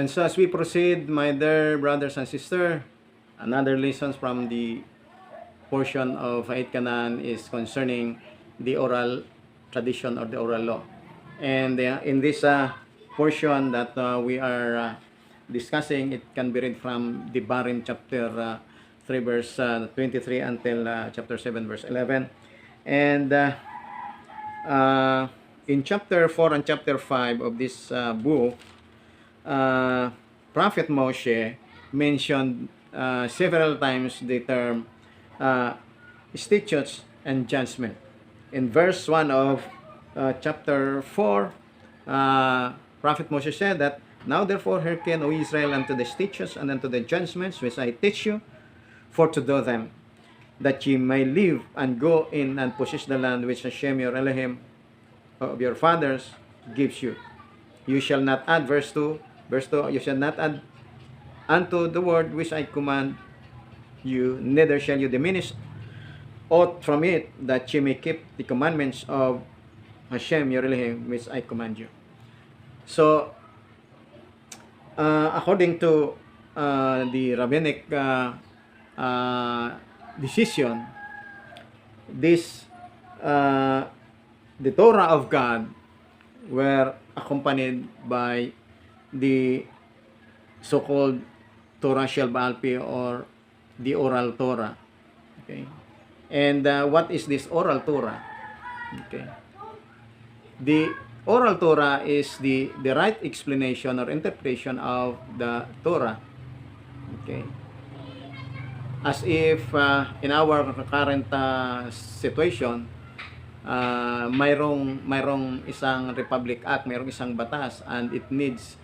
And so as we proceed, my dear brothers and sisters, another lessons from the portion of Ait Kanan is concerning the oral tradition or the oral law. And in this portion that we are discussing, it can be read from the Barim chapter 3 verse 23 until chapter 7 verse 11. And in chapter 4 and chapter 5 of this book, Prophet Moshe mentioned several times the term statutes and judgment. In verse 1 of chapter 4, Prophet Moshe said that, "Now therefore hearken, O Israel, unto the statutes and unto the judgments which I teach you, for to do them, that ye may live and go in and possess the land which Hashem your Elohim of your fathers gives you. You shall not add," verse 2, "you shall not add unto the word which I command you, neither shall you diminish aught from it, that ye may keep the commandments of Hashem your Elohim which I command you." So, according to the rabbinic decision, this the Torah of God were accompanied by the so-called Torah Shel Baal Pi, or the oral Torah. Okay, and what is this oral Torah? Okay, the oral Torah is the right explanation or interpretation of the Torah. Okay, as if in our current situation, mayroong isang Republic Act, mayroong isang batas, and it needs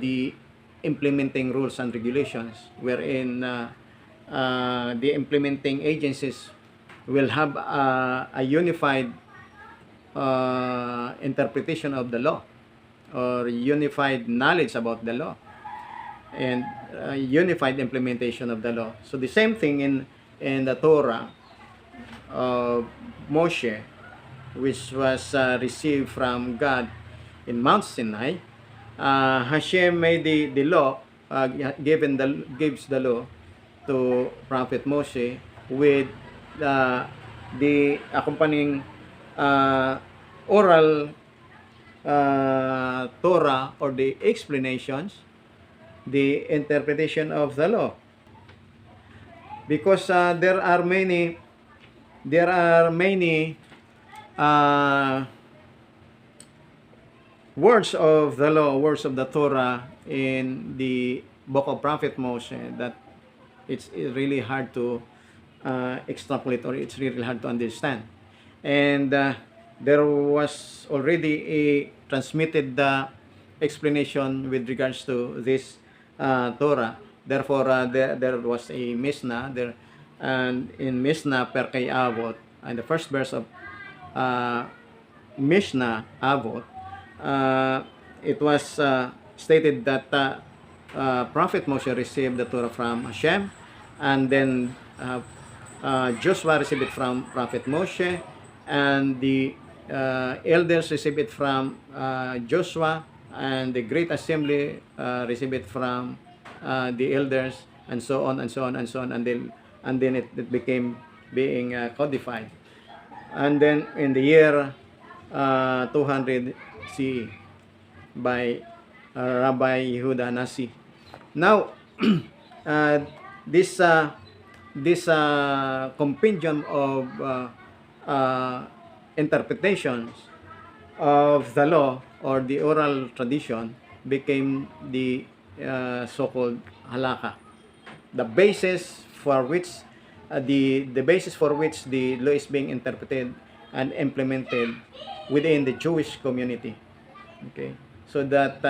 the implementing rules and regulations, wherein the implementing agencies will have a unified interpretation of the law, or unified knowledge about the law, and unified implementation of the law. So the same thing in the Torah of Moshe, which was received from God in Mount Sinai. Hashem made the law, gives the law to Prophet Moshe with the accompanying oral Torah, or the explanations, the interpretation of the law, because there are many words of the law, words of the Torah in the book of Prophet Moshe, that it's really hard to extrapolate, or it's really hard to understand. And there was already a transmitted explanation with regards to this Torah. Therefore, there was a Mishnah there, and in Mishnah Perkei Avot, and the first verse of Mishnah Avot, it was stated that Prophet Moshe received the Torah from Hashem, and then Joshua received it from Prophet Moshe, and the elders received it from Joshua, and the Great Assembly received it from the elders, and so on and so on and so on, and then it became being codified. And then in the year 200 CE by Rabbi Yehuda Nasi. Now, this compendium of interpretations of the law, or the oral tradition, became the so-called halakha, the basis for which the basis for which the law is being interpreted and implemented within the Jewish community. Okay, so that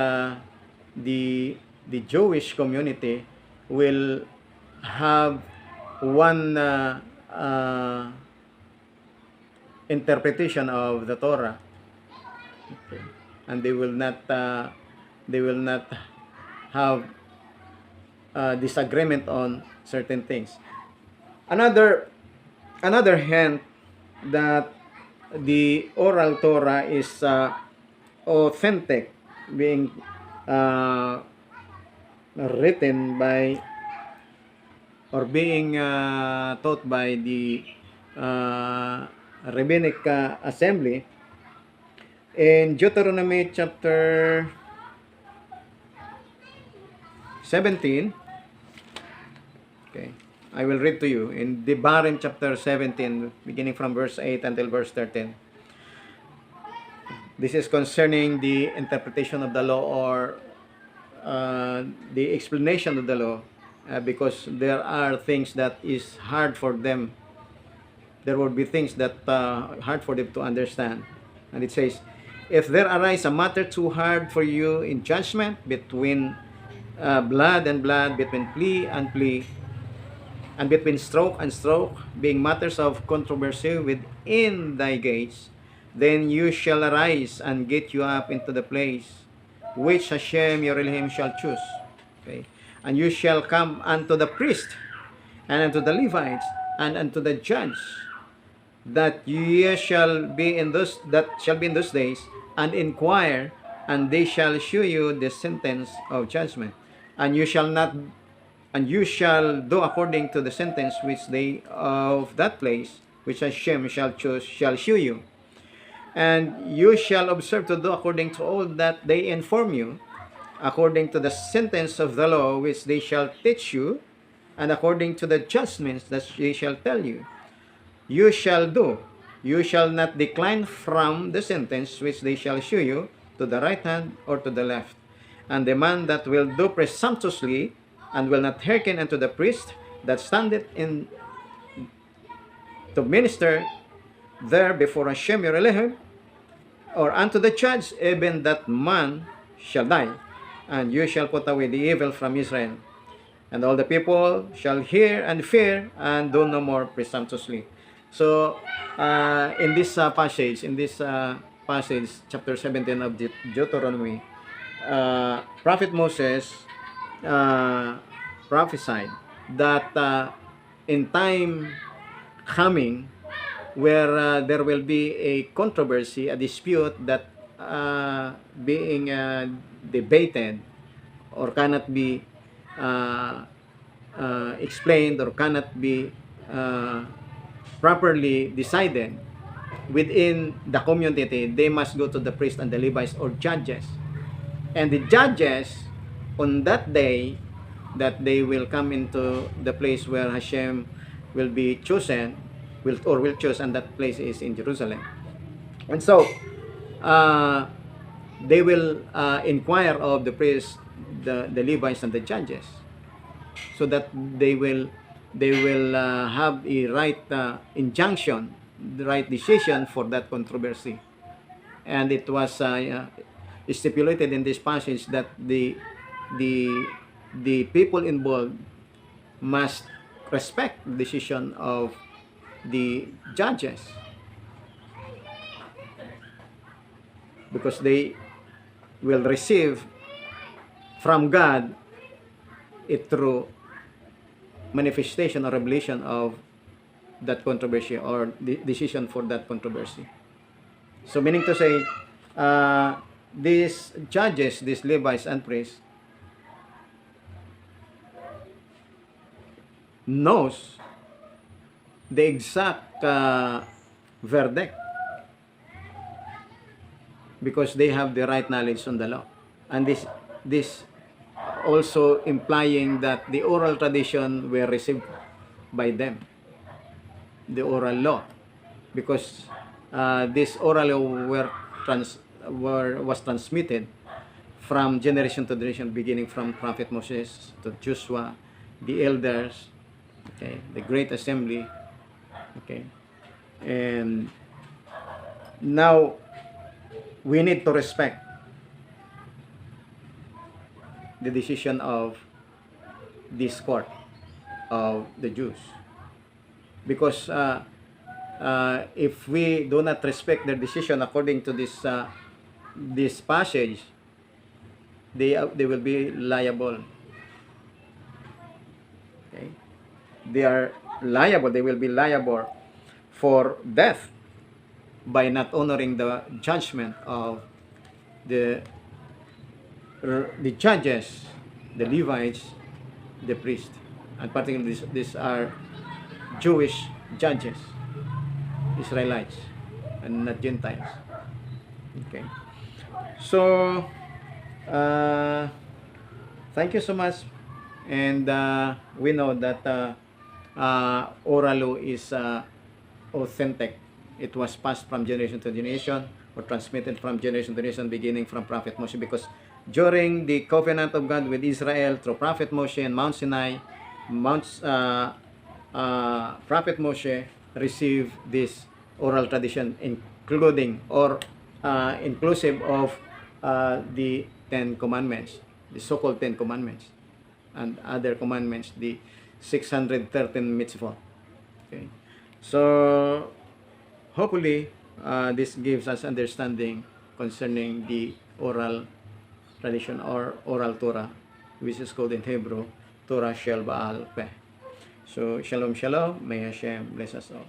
the Jewish community will have one interpretation of the Torah. Okay, and they will not have disagreement on certain things. Another hint that the oral Torah is authentic, being written by or being taught by the rabbinic assembly in Deuteronomy chapter 17. Okay, I will read to you in Devarim chapter 17, beginning from verse 8 until verse 13. This is concerning the interpretation of the law, or the explanation of the law, because there are things that is hard for them. There will be things that hard for them to understand. And it says, if there arise a matter too hard for you in judgment between blood and blood, between plea and plea, and between stroke and stroke, being matters of controversy within thy gates, then you shall arise and get you up into the place which Hashem your Elohim shall choose. Okay? And you shall come unto the priest, and unto the Levites, and unto the judge, that ye shall be in those days, and inquire, and they shall shew you the sentence of judgment. And you shall do according to the sentence which they of that place which Hashem shall choose shall shew you. And you shall observe to do according to all that they inform you, according to the sentence of the law which they shall teach you, and according to the judgments that they shall tell you. You shall do. You shall not decline from the sentence which they shall shew you, to the right hand or to the left. And the man that will do presumptuously, and will not hearken unto the priest that standeth in to minister there before Hashem your Elohim, or unto the judge, even that man shall die. And you shall put away the evil from Israel. And all the people shall hear and fear, and do no more presumptuously. So, in this passage, chapter 17 of Deuteronomy, Prophet Moses prophesied that in time coming, where there will be a controversy, a dispute that being debated, or cannot be explained, or cannot be properly decided within the community, they must go to the priest and the Levites, or judges. And the judges on that day, that they will come into the place where Hashem will be chosen, will choose, and that place is in Jerusalem. And so they will inquire of the priests, the Levites, and the judges, so that they will have a right injunction, the right decision for that controversy. And it was stipulated in this passage that the people involved must respect the decision of the judges, because they will receive from God a true manifestation or revelation of that controversy, or the decision for that controversy. So meaning to say, these judges, these Levites and priests, knows the exact verdict, because they have the right knowledge on the law. And this also implying that the oral tradition were received by them, the oral law, because this oral law was transmitted from generation to generation, beginning from Prophet Moses to Joshua, the elders, okay, the great assembly, okay. And now we need to respect the decision of this court of the Jews, because if we do not respect their decision according to this passage, they will be liable. Okay, they are liable. They will be liable for death by not honoring the judgment of the judges, the Levites, the priest. And particularly these are Jewish judges, Israelites, and not Gentiles. Okay. So, thank you so much. And we know that oral law is authentic. It was passed from generation to generation, or transmitted from generation to generation, beginning from Prophet Moshe, because during the covenant of God with Israel through Prophet Moshe and Mount Sinai, Prophet Moshe received this oral tradition, including or inclusive of the Ten Commandments, the so-called Ten Commandments, and other commandments, the 613 mitzvot. Okay, so hopefully this gives us understanding concerning the oral tradition or oral Torah, which is called in Hebrew Torah Shel Baal Peh. So shalom shalom, may Hashem bless us all.